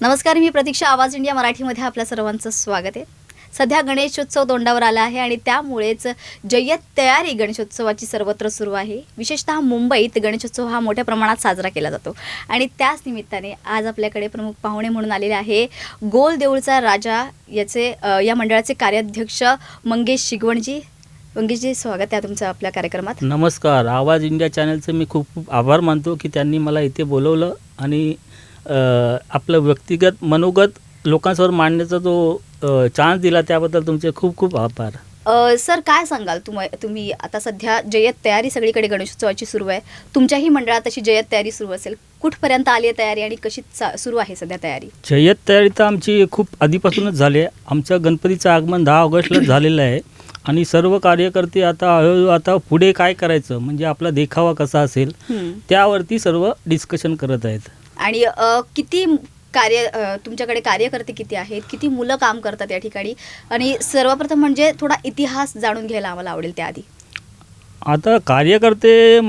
नमस्कार, मी प्रतीक्षा. आवाज इंडिया मराठीमध्ये आपल्या सर्वांचं स्वागत आहे. सध्या गणेशोत्सव तोंडावर आला आहे आणि त्यामुळेच जय्यत तयारी गणेशोत्सवाची सर्वत्र सुरू आहे. विशेषतः मुंबईत गणेशोत्सव हा मोठ्या प्रमाणात साजरा केला जातो आणि त्याच निमित्ताने आज आपल्याकडे प्रमुख पाहुणे म्हणून आलेले आहे गोल देऊळचा राजा या मंडळाचे कार्याध्यक्ष मंगेश शिगवणजी. मंगेशजी, स्वागत आहे तुमचं आपल्या कार्यक्रमात. नमस्कार. आवाज इंडिया चॅनलचे मी खूप खूप आभार मानतो की त्यांनी मला इथे बोलवलं आणि आपलं व्यक्तिगत मनोगत लोकांसमोर मांडण्याचा जो चान्स दिला त्याबद्दल तुमचे खूप खूप आभार. सर, काय सांगाल तुम्ही आता सध्या जय्यत तयारी सगळीकडे गणेशोत्सवाची सुरू आहे. तुमच्याही मंडळात अशी जय्यत तयारी सुरू असेल. कुठपर्यंत आली आहे तयारी आणि कशी सुरू आहे सध्या तयारी? जय्यत तयारी तर आमची खूप आधीपासूनच झाली आहे. आमचं गणपतीचं आगमन 10 ऑगस्टला झालेलं आहे आणि सर्व कार्यकर्ते आता पुढे काय करायचं, म्हणजे आपला देखावा कसा असेल त्यावरती सर्व डिस्कशन करत आहेत. आणि किती तुमच्याकडे कार्यकर्ते किती आहेत, किती मुलं काम करतात या ठिकाणी? आणि सर्वप्रथम म्हणजे थोडा इतिहास जाणून घ्यायला आम्हाला आवडेल त्याआधी. आता कार्यकर्ते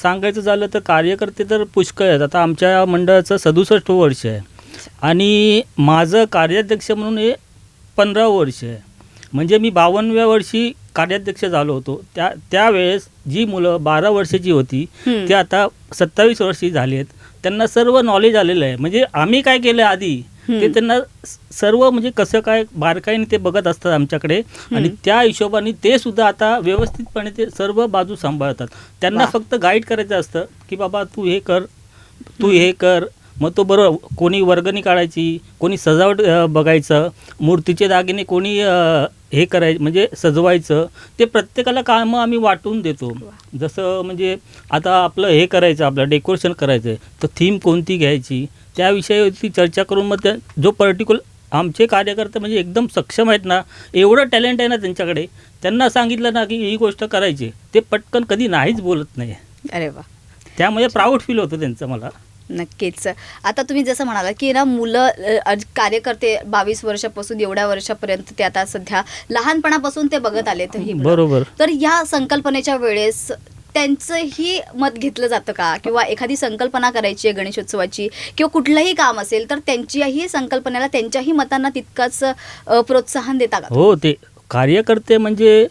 सांगायचं झालं तर कार्यकर्ते तर पुष्कळ आहेत. आता आमच्या मंडळाचं 67 वर्ष आहे आणि माझं कार्याध्यक्ष म्हणून हे 15 वर्ष आहे. म्हणजे मी 52व्या वर्षी कार्याध्यक्ष झालो होतो. त्यावेळेस जी मुलं 12 वर्षाची होती ती आता 27 वर्षी झाली आहेत. त्यांना सर्व नॉलेज आलेलं आहे. म्हणजे आम्ही काय केलं आधी ते त्यांना सर्व म्हणजे कसं काय बारकाईने ते बघत असतात आमच्याकडे आणि त्या हिशोबाने ते सुद्धा आता व्यवस्थितपणे ते सर्व बाजू सांभाळतात. त्यांना फक्त गाईड करायचं असतं की बाबा तू हे कर, तू हे कर. मग तो बरोबर कोणी वर्गणी काढायची, कोणी सजावट बघायचं, मूर्तीचे दागिने कोणी हे करायचं म्हणजे सजवायचं. ते प्रत्येकाला कामं आम्ही वाटून देतो. जसं म्हणजे आता आपलं हे करायचं, आपलं डेकोरेशन करायचं आहे तर थीम कोणती घ्यायची त्याविषयी चर्चा करून मग जो पर्टिक्युलर आमचे कार्यकर्ते म्हणजे एकदम सक्षम आहेत ना, एवढं टॅलेंट आहे ना त्यांच्याकडे. त्यांना सांगितलं ना की ही गोष्ट करायची, ते पटकन कधी नाहीच बोलत नाही. अरे वा. त्यामुळे प्राऊड फील होतं त्यांचं मला. नक्कीच. आता तुम्ही जसं म्हणाला की ना मुलं कार्यकर्ते 22 वर्षापासून एवढ्या वर्षापर्यंत ते आता सध्या लहानपणापासून ते बघत आले. बरोबर. तर या संकल्पनेच्या वेळेस त्यांचंही मत घेतलं जातं का? किंवा एखादी संकल्पना करायची आहे गणेशोत्सवाची किंवा कुठलंही काम असेल तर त्यांच्याही संकल्पनेला, त्यांच्याही मतांना तितकंच प्रोत्साहन देता का? हो, ते कार्यकर्ते म्हणजे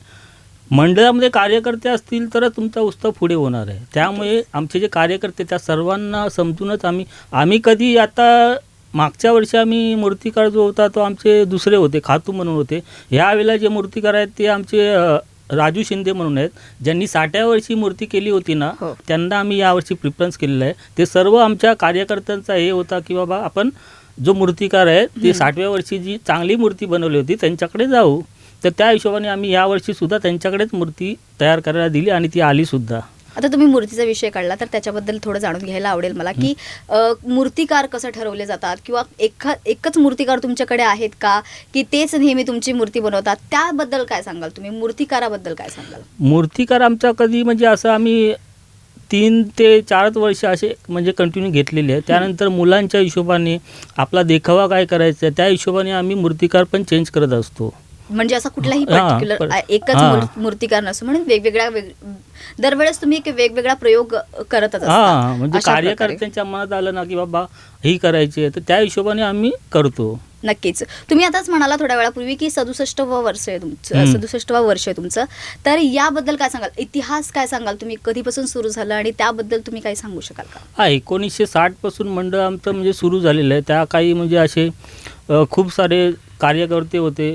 मंडळामध्ये कार्यकर्ते असतील तर तुमचा उत्सव पुढे होणार आहे. त्यामुळे आमचे जे कार्यकर्ते त्या सर्वांना समजूनच आम्ही कधी आता मागच्या वर्षी आम्ही मूर्तिकार जो होता तो आमचे दुसरे होते, खातू म्हणून होते. ह्यावेळेला जे मूर्तिकार आहेत ते आमचे राजू शिंदे म्हणून आहेत, ज्यांनी 60व्या वर्षी मूर्ती केली होती ना, त्यांना आम्ही यावर्षी प्रिफरन्स केलेलं आहे. ते सर्व आमच्या कार्यकर्त्यांचा हे होता की बाबा आपण जो मूर्तिकार आहे ते 60व्या वर्षी जी चांगली मूर्ती बनवली होती त्यांच्याकडे जाऊ. तर त्या हिशोबाने आम्ही यावर्षी सुद्धा त्यांच्याकडेच मूर्ती तयार करायला दिली आणि ती आली सुद्धा. आता तुम्ही मूर्तीचा विषय काढला तर त्याच्याबद्दल थोडं जाणून घ्यायला आवडेल मला की मूर्तिकार कसं ठरवले जातात किंवा एकच मूर्तिकार तुमच्याकडे आहेत का की तेच नेहमी तुमची मूर्ती बनवतात? त्याबद्दल काय सांगाल तुम्ही? मूर्तिकाराबद्दल काय सांगाल? मूर्तिकार आमचा कधी म्हणजे असं आम्ही 3 ते 4 वर्ष असे म्हणजे कंटिन्यू घेतलेले आहे. त्यानंतर मुलांच्या हिशोबाने आपला देखावा काय करायचा आहे त्या हिशोबाने आम्ही मूर्तिकार पण चेंज करत असतो. म्हणजे असा कुठलाही पर्टिक्युलर एकच मूर्तिकार नसतो म्हणून वेगवेगळ्या दरवेळेस तुम्ही एक वेगवेगळा प्रयोग करतच असता. म्हणजे कार्यकर्त्यांच्या मनात आलं ना की बाबा ही करायची आहे तर त्या हिशोबाने आम्ही करतो. नक्कीच. तुम्ही आताच म्हणाला थोड्या वेळापूर्वी की 67वं वर्ष आहे तुमचं, 67वं वर्ष आहे तुमचं. तर याबद्दल काय सांगाल? इतिहास काय सांगाल? तुम्ही कधीपासून सुरू झालं आणि त्याबद्दल तुम्ही काही सांगू शकाल का? 1960 पासून मंडळ आमचं म्हणजे सुरू झालेलं आहे. त्या काही म्हणजे असे खूप सारे कार्यकर्ते होते,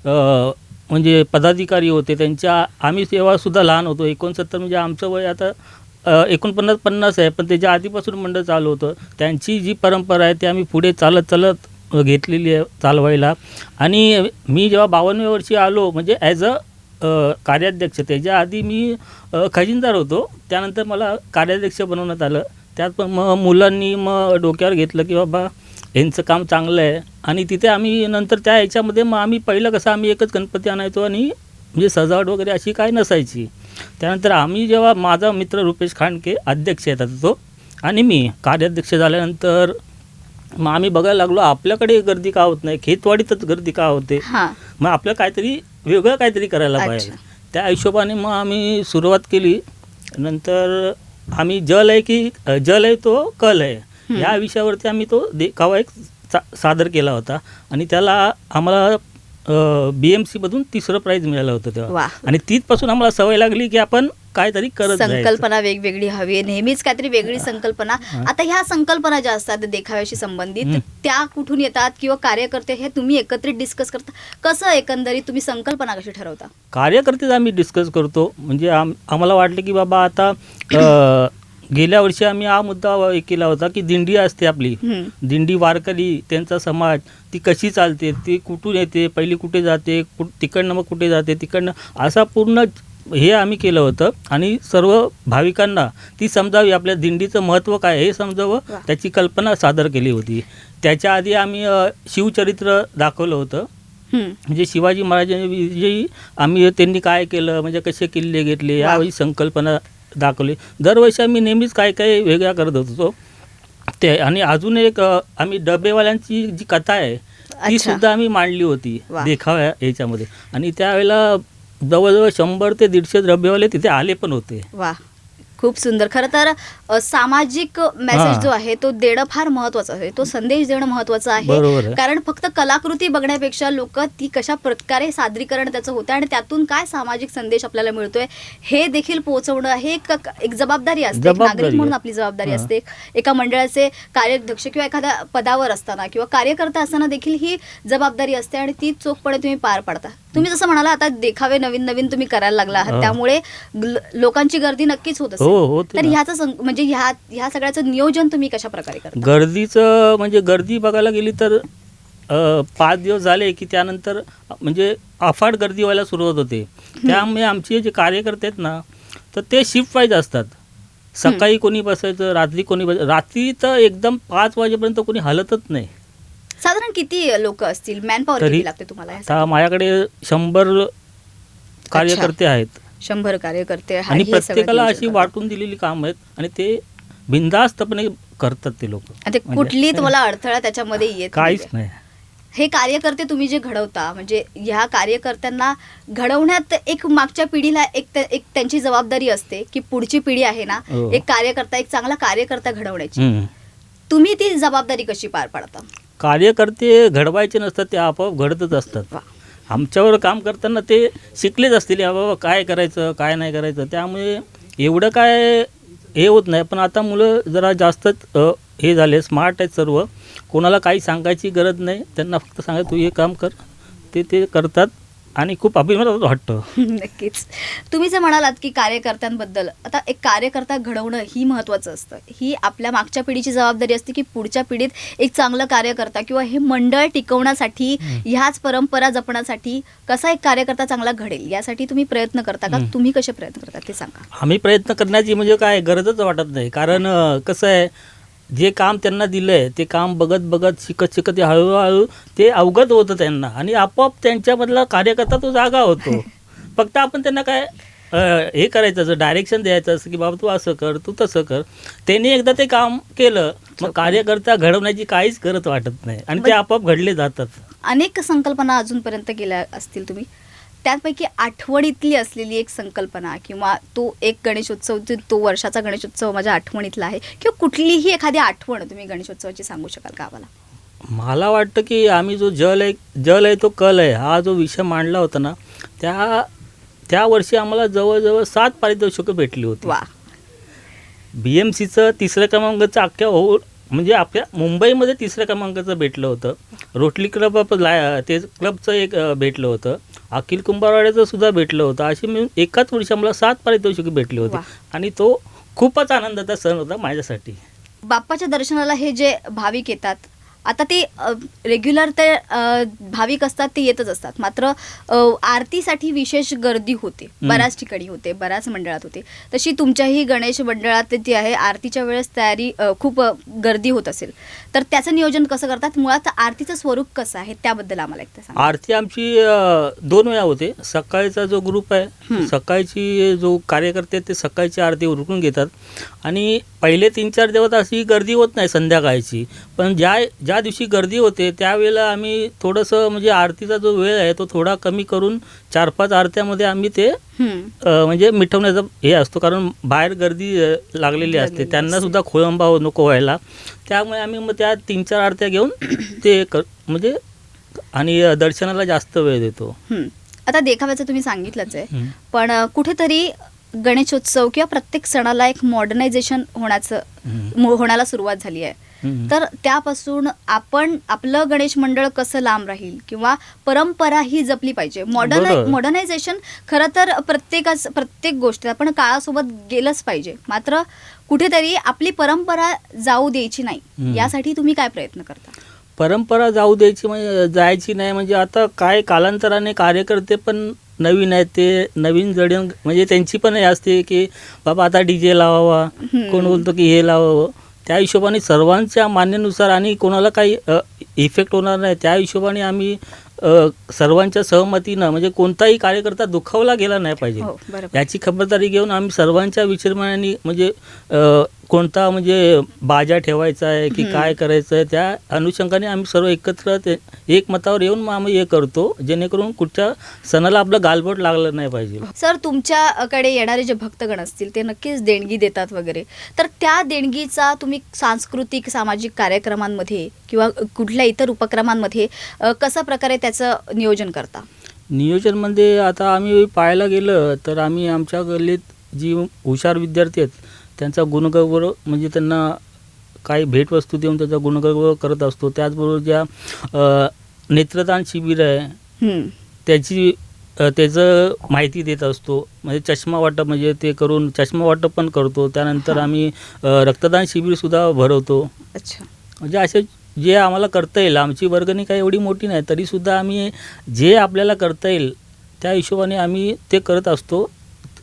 म्हणजे पदाधिकारी होते. त्यांच्या आम्ही तेव्हासुद्धा लहान होतो. 69 म्हणजे आमचं वय आता 49-50 आहे, पण त्याच्या आधीपासून मंडळ चालू होतं. त्यांची जी परंपरा आहे ती आम्ही पुढे चालत घेतलेली आहे चालवायला. आणि मी जेव्हा 52व्या वर्षी आलो म्हणजे ॲज कार्याध्यक्ष, त्याच्या आधी मी खजिनदार होतो. त्यानंतर मला कार्याध्यक्ष बनवण्यात आलं. त्यात पण मग मुलांनी डोक्यावर घेतलं की बाबा यांचं काम चांगलं आहे आणि तिथे आम्ही नंतर त्या ह्याच्यामध्ये मग आम्ही पहिलं कसं आम्ही एकच गणपती आणायचो आणि म्हणजे सजावट वगैरे अशी काय नसायची. त्यानंतर आम्ही जेव्हा माझा मित्र रुपेश खांडके अध्यक्ष येतात तो आणि मी कार्याध्यक्ष झाल्यानंतर मग आम्ही बघायला लागलो आपल्याकडे गर्दी का होत नाही, खेतवाडीतच गर्दी का होते, मग आपलं काहीतरी वेगळं काहीतरी करायला पाहिजे. त्या हिशोबाने मग आम्ही सुरुवात केली. नंतर आम्ही जल आहे तो कल आहे या विषयावरती आम्ही तो देखावा एक सादर केला होता आणि त्याला आम्हाला BMCमधून 3रं प्राईज मिळालं होतं तेव्हा. वा. आणि तिथपासून आम्हाला सवय लागली की आपण काहीतरी करत जायचं. संकल्पना वेगवेगळी हवी, नेहमीच काहीतरी वेगळी संकल्पना. आता ह्या संकल्पना ज्या असतात देखाव्याशी संबंधित त्या कुठून येतात किंवा कार्यकर्ते हे तुम्ही एकत्रित डिस्कस करता कसं, एकंदरीत तुम्ही संकल्पना कशी ठरवता? कार्यकर्तेच आम्ही डिस्कस करतो. म्हणजे आम्हाला वाटलं की बाबा आता गेल्या वर्षी आम्ही हा मुद्दा हे केला होता की दिंडी असते आपली, दिंडी वारकरी त्यांचा समाज ती कशी चालते, ती कुठून येते, पहिली कुठे जाते, तिकडनं मग कुठे जाते, तिकडनं असा पूर्ण हे आम्ही केलं होतं. आणि सर्व भाविकांना ती समजावी, आपल्या दिंडीचं महत्त्व काय हे समजावं, त्याची कल्पना सादर केली होती. त्याच्या आधी आम्ही शिवचरित्र दाखवलं होतं. म्हणजे शिवाजी महाराजांविषयी त्यांनी काय केलं, म्हणजे कसे किल्ले घेतले यावेळी संकल्पना दाखवली. दरवर्षी आम्ही नेहमीच काय काय वेगळा करत होतो ते. आणि अजून एक आम्ही डबेवाल्यांची जी कथा आहे ती सुद्धा आम्ही मांडली होती देखाव्या याच्यामध्ये. आणि त्यावेळेला जवळजवळ 100 ते 150 डबेवाले तिथे आले पण होते. वा, खूप सुंदर. खरं तर सामाजिक मेसेज जो आहे तो देणं फार महत्वाचं आहे, तो संदेश देणं महत्वाचं आहे. कारण फक्त कलाकृती बघण्यापेक्षा लोक ती कशा प्रकारे सादरीकरण त्याचं होतं आणि त्यातून काय सामाजिक संदेश आपल्याला मिळतोय हे देखील पोहोचवणं हे एक जबाबदारी असते. नागरिक म्हणून आपली जबाबदारी असते. एका मंडळाचे कार्याध्यक्ष किंवा एखाद्या पदावर असताना किंवा कार्यकर्ता असताना देखील ही जबाबदारी असते आणि ती चोखपणे तुम्ही पार पाडता. तुम्ही जसं म्हणाला आता देखावे नवीन नवीन तुम्ही करायला लागला आहात, त्यामुळे लोकांची गर्दी नक्कीच होत असेल. तर ह्याचं म्हणजे ह्या सगळ्याचं नियोजन तुम्ही कशा प्रकारे करता? गर्दीचं म्हणजे गर्दी बघायला गेली तर 5 दिवस झाले की त्यानंतर म्हणजे अफाट गर्दी व्हायला सुरुवात होते. त्यामुळे आमचे जे कार्यकर्ते आहेत ना तर ते शिफ्ट वाईज असतात. सकाळी कोणी बसायचं, रात्री कोणी रात्री तर एकदम 5 वाजेपर्यंत कोणी हलतच नाही. साधारण किती लोक असतील, मॅनपॉवर किती लागते तुम्हाला? आता माझ्याकडे 100 कार्यकर्ते आहेत. 100 कार्यकर्ते आणि प्रत्येकाला अशी वाटून दिलेली काम आहेत आणि ते बिनधास्तपणे करतात ते लोक. कुठली तुम्हाला अडथळा त्याच्यामध्ये येत काहीच नाही. हे कार्यकर्ते तुम्ही जे घडवता म्हणजे ह्या कार्यकर्त्यांना घडवण्यात एक मागच्या पिढीला एक त्यांची जबाबदारी असते की पुढची पिढी आहे ना एक कार्यकर्ता, एक चांगला कार्यकर्ता घडवण्याची. तुम्ही ती जबाबदारी कशी पार पाडता? कार्यकर्ते घडवायचे नसतात, ते आपोआप घडतच असतात. आमच्यावर काम करताना ते शिकलेच असतील बाबा काय करायचं काय नाही करायचं, त्यामुळे एवढं काय हे होत नाही. पण आता मुलं जरा जास्तच हे झाले, स्मार्ट आहेत सर्व. कोणाला काही सांगायची गरज नाही, त्यांना फक्त सांगा तू हे काम कर, ते करतात आणि खूप अभिमान वाटतं. नक्कीच. तुम्ही जे म्हणालात की कार्यकर्त्यांबद्दल, आता एक कार्यकर्ता घडवणं ही महत्त्वाचं असतं. ही आपल्या मागच्या पिढीची जबाबदारी असते की पुढच्या पिढीत एक चांगलं कार्यकर्ता किंवा हे मंडळ टिकवण्यासाठी ह्याच परंपरा जपण्यासाठी कसा एक कार्यकर्ता चांगला घडेल यासाठी तुम्ही प्रयत्न करता का? तुम्ही कसे प्रयत्न करता ते सांगा. आम्ही प्रयत्न करण्याची म्हणजे काय गरजच वाटत नाही. कारण कसं आहे, जे काम त्यांना दिलं आहे ते काम बघत शिकत हळूहळू ते अवगत होतं त्यांना आणि आपोआप त्यांच्यामधला कार्यकर्ता तो जागा होतो. फक्त आपण त्यांना काय हे करायचं असं डायरेक्शन द्यायचं असं की बाबा तू असं कर, तू तसं कर. त्यांनी एकदा ते काम केलं मग कार्यकर्ता घडवण्याची काहीच गरज वाटत नाही आणि ते आपोआप घडले जातात. अनेक संकल्पना अजूनपर्यंत केल्या असतील तुम्ही, त्यापैकी आठवणीतली असलेली एक संकल्पना किंवा तो एक गणेशोत्सव, तो वर्षाचा गणेशोत्सव माझ्या आठवणीतला आहे किंवा कुठलीही एखादी आठवण तुम्ही गणेशोत्सवाची सांगू शकाल का आम्हाला? मला वाटतं की आम्ही जो जल आहे तो कल आहे हा जो विषय मांडला होता ना त्या वर्षी आम्हाला जवळजवळ 7 पारितोषिकं भेटली होती. वा. BMCचं 3ऱ्या क्रमांकाचं अख्ख्या म्हणजे आपल्या मुंबईमध्ये 3ऱ्या क्रमांकाचं भेटलं होतं. रोटरी क्लब ते क्लबचं एक भेटलं होतं. अखिल कुंभारवाड्याचं सुद्धा भेटलं होतं. अशी मिळून एकाच वर्षी आम्हाला 7 पारितोषिकं भेटली होती आणि तो खूपच आनंदाचा सण होता माझ्यासाठी. बाप्पाच्या दर्शनाला हे जे भाविक येतात, आता ते रेग्युलर ते भाविक असतात ते येतच असतात, मात्र आरतीसाठी विशेष गर्दी होते, बऱ्याच ठिकाणी होते, बऱ्याच मंडळात होते. तशी तुमच्याही गणेश मंडळात ती आहे, आरतीच्या वेळेस तयारी खूप गर्दी होत असेल तर त्याचं नियोजन कसं करतात? मुळात आरतीचं स्वरूप कसं आहे त्याबद्दल आम्हाला एकदा सांगा. आरती आमची 2 वेळा होते. सकाळचा जो ग्रुप आहे, सकाळची जो कार्यकर्ते आहेत ते सकाळची आरती उरकून घेतात आणि पहिले 3-4 दिवस अशी गर्दी होत नाही संध्याकाळची. पण ज्या ज्या दिवशी गर्दी होते त्यावेळेला आम्ही थोडंसं म्हणजे आरतीचा जो वेळ आहे तो थोडा कमी करून 4-5 आरत्यामध्ये आम्ही ते म्हणजे मिटवण्याचा हे असतो, कारण बाहेर गर्दी लागलेली असते, त्यांना सुद्धा खोळंबा नको व्हायला. त्यामुळे आम्ही मग त्या 3-4 आरत्या घेऊन ते म्हणजे आणि दर्शनाला जास्त वेळ देतो. आता देखाव्याचं तुम्ही सांगितलंच आहे, पण कुठेतरी गणेशोत्सव किंवा प्रत्येक सणाला एक मॉडर्नायझेशन होण्याला सुरुवात झाली आहे. तर त्यापासून आपण आपलं गणेश मंडळ कसं लांब राहील किंवा परंपरा ही जपली पाहिजे. मॉडर्नायझेशन खरं तर प्रत्येक गोष्ट आपण काळासोबत गेलंच पाहिजे, मात्र कुठेतरी आपली परंपरा जाऊ द्यायची नाही, यासाठी तुम्ही काय प्रयत्न करता? परंपरा जायची नाही म्हणजे आता काय कालांतराने कार्यकर्ते पण नवीन आहेत, ते नवीन जडण म्हणजे त्यांची पण हे असते की बाबा आता DJ लावावा, कोण बोलतो की हे लावावं. त्या हिशोबाने सर्वांच्या मान्यानुसार आणि कोणाला काही इफेक्ट होणार नाही त्या हिशोबाने आम्ही सर्वांच्या सहमतीनं म्हणजे कोणताही कार्यकर्ता दुखावला गेला नाही पाहिजे याची खबरदारी घेऊन आम्ही सर्वांच्या विचारमानाने म्हणजे कोणता म्हणजे बाजा ठेवायचा आहे की काय करायचं आहे त्या अनुषंगाने आम्ही सर्व एकत्र एकमतावर येऊन मग आम्ही हे करतो, जेणेकरून कुठच्या सणाला आपलं गालबोट लागलं नाही पाहिजे. सर, तुमच्याकडे येणारे जे भक्तगण असतील ते नक्कीच देणगी देतात वगैरे, तर त्या देणगीचा तुम्ही सांस्कृतिक सामाजिक कार्यक्रमांमध्ये किंवा कुठल्या इतर उपक्रमांमध्ये कशा प्रकारे त्याचं नियोजन करता? नियोजनमध्ये आता आम्ही पाहायला गेलं तर आम्ही आमच्या गल्लीत जी हुशार विद्यार्थी आहेत त्यांचा गुणगौरव म्हणजे त्यांना काही भेटवस्तू देऊन त्याचा गुणगौरव करत असतो. त्याचबरोबर ज्या नेत्रदान शिबिर आहे त्याचं माहिती देत असतो, म्हणजे चष्मा वाटप म्हणजे ते करून चष्मा वाटप पण करतो. त्यानंतर आम्ही रक्तदान शिबिरसुद्धा भरवतो. अच्छा, म्हणजे असे जे आम्हाला करता येईल, आमची वर्गणी काही एवढी मोठी नाही तरीसुद्धा आम्ही जे आपल्याला करता येईल त्या हिशोबाने आम्ही ते करत असतो.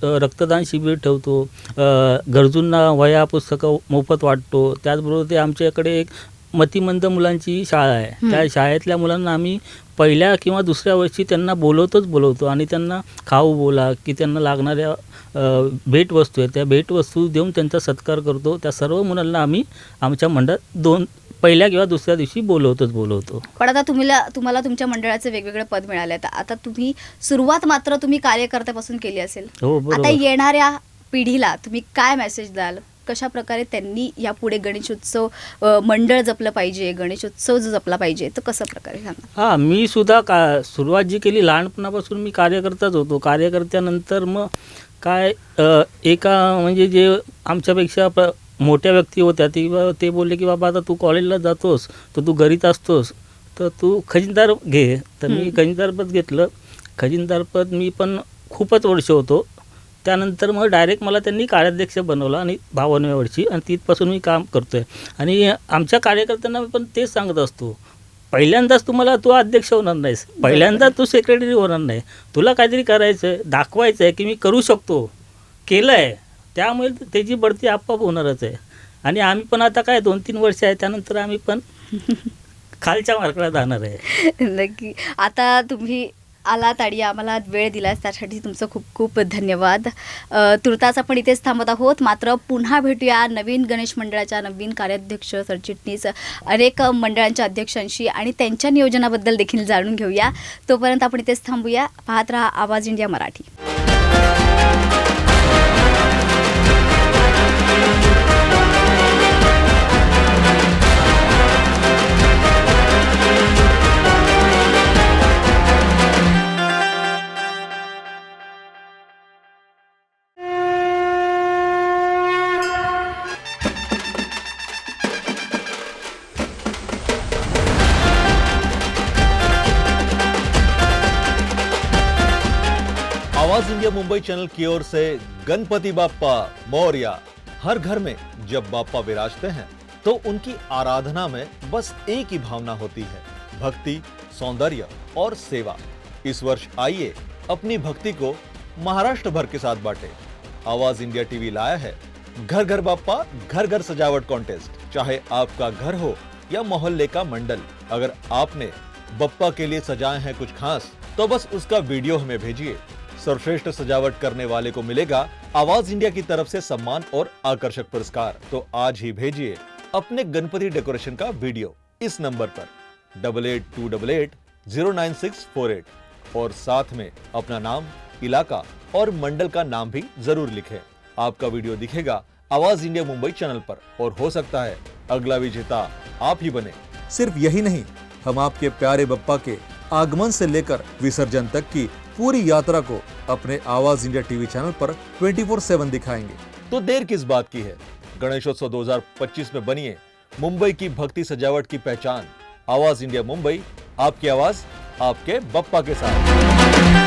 रक्तदान शिबिर ठेवतो, गरजूंना वह्या पुस्तकं मोफत वाटतो. त्याचबरोबर ते आमच्याकडे एक मतिमंद मुलांची शाळा आहे, त्या शाळेतल्या मुलांना आम्ही पहिल्या किंवा दुसऱ्या वर्षी त्यांना बोलवतो आणि त्यांना खाऊ बोला की त्यांना लागणाऱ्या भेटवस्तू आहेत त्या भेटवस्तू देऊन त्यांचा सत्कार करतो. त्या सर्व मुलांना आम्ही आमच्या मंडळात पहिल्या किंवा दुसऱ्या दिवशी बोलवतो. पण आता तुम्हाला तुमच्या मंडळाचे वेगवेगळे पद मिळाले आहेत. आता तुम्ही सुरुवात मात्र तुम्ही कार्यकर्त्यापासून केली असेल. आता येणाऱ्या पिढीला तुम्ही काय मेसेज द्याल? कशा प्रकारे त्यांनी यापुढे गणेशोत्सव मंडळ जपलं पाहिजे, गणेशोत्सव जो जपला पाहिजे, तर कसं प्रकारे सांगा? मी सुद्धा सुरुवात जी केली लहानपणापासून मी कार्यकर्ताच होतो. कार्यकर्त्यानंतर मग काय एका म्हणजे जे आमच्यापेक्षा मोठ्या व्यक्ती होत्या ते बोलले की बाबा आता तू कॉलेजला जातोस तर तू घरीच असतोस तर तू खजिनदार घे. तर मी खजिनदारपद घेतलं. खजिनदारपद मी पण खूपच वर्ष होतो. त्यानंतर मग डायरेक्ट मला त्यांनी कार्याध्यक्ष बनवलं आणि 52व्या वर्षी, आणि तिथपासून मी काम करतो आहे. आणि आमच्या कार्यकर्त्यांना पण तेच सांगत असतो, पहिल्यांदाच तू अध्यक्ष होणार नाहीस, पहिल्यांदाच तू सेक्रेटरी होणार नाही, तुला काहीतरी करायचं आहे, दाखवायचं आहे की मी करू शकतो, केलं आहे, त्यामुळे त्याची बढती आपोआप होणारच आहे. आणि आम्ही पण आता काय 2-3 वर्ष आहे त्यानंतर आम्ही पण खालच्या मार्गाला जाणार आहे. नक्की. आता तुम्ही आलात आणि आम्हाला वेळ दिलास त्यासाठी तुमचं खूप खूप धन्यवाद. तुर्तास आपण इथेच थांबत आहोत, मात्र पुन्हा भेटूया नवीन गणेश मंडळाच्या नवीन कार्याध्यक्ष, सरचिटणीस, अनेक मंडळांच्या अध्यक्षांशी आणि त्यांच्या नियोजनाबद्दल देखील जाणून घेऊया. तोपर्यंत आपण इथेच थांबूया. पाहत रहा आवाज इंडिया मराठी. आवाज इंडिया मुंबई चैनल की ओर से गणपति बाप्पा मोरया। हर घर में जब बाप्पा विराजते हैं तो उनकी आराधना में बस एक ही भावना होती है, भक्ति, सौंदर्य और सेवा। इस वर्ष आइए अपनी भक्ति को महाराष्ट्र भर के साथ बांटे। आवाज इंडिया टीवी लाया है घर घर बाप्पा घर घर सजावट कॉन्टेस्ट। चाहे आपका घर हो या मोहल्ले का मंडल, अगर आपने बप्पा के लिए सजाए हैं कुछ खास तो बस उसका वीडियो हमें भेजिए। सर्वश्रेष्ठ सजावट करने वाले को मिलेगा आवाज इंडिया की तरफ से सम्मान और आकर्षक पुरस्कार। तो आज ही भेजिए अपने गणपति डेकोरेशन का वीडियो। इस नंबर पर 8828809648 और साथ में अपना नाम, इलाका और मंडल का नाम भी जरूर लिखें। आपका वीडियो दिखेगा आवाज इंडिया मुंबई चैनल पर और हो सकता है अगला विजेता आप ही बने। सिर्फ यही नहीं, हम आपके प्यारे बप्पा के आगमन से लेकर विसर्जन तक की पूरी यात्रा को अपने आवाज इंडिया टीवी चैनल पर 24/7 दिखाएंगे। तो देर किस बात की है, गणेशोत्सव 2025 में बनिए मुंबई की भक्ति सजावट की पहचान। आवाज इंडिया मुंबई, आपकी आवाज आपके बप्पा के साथ।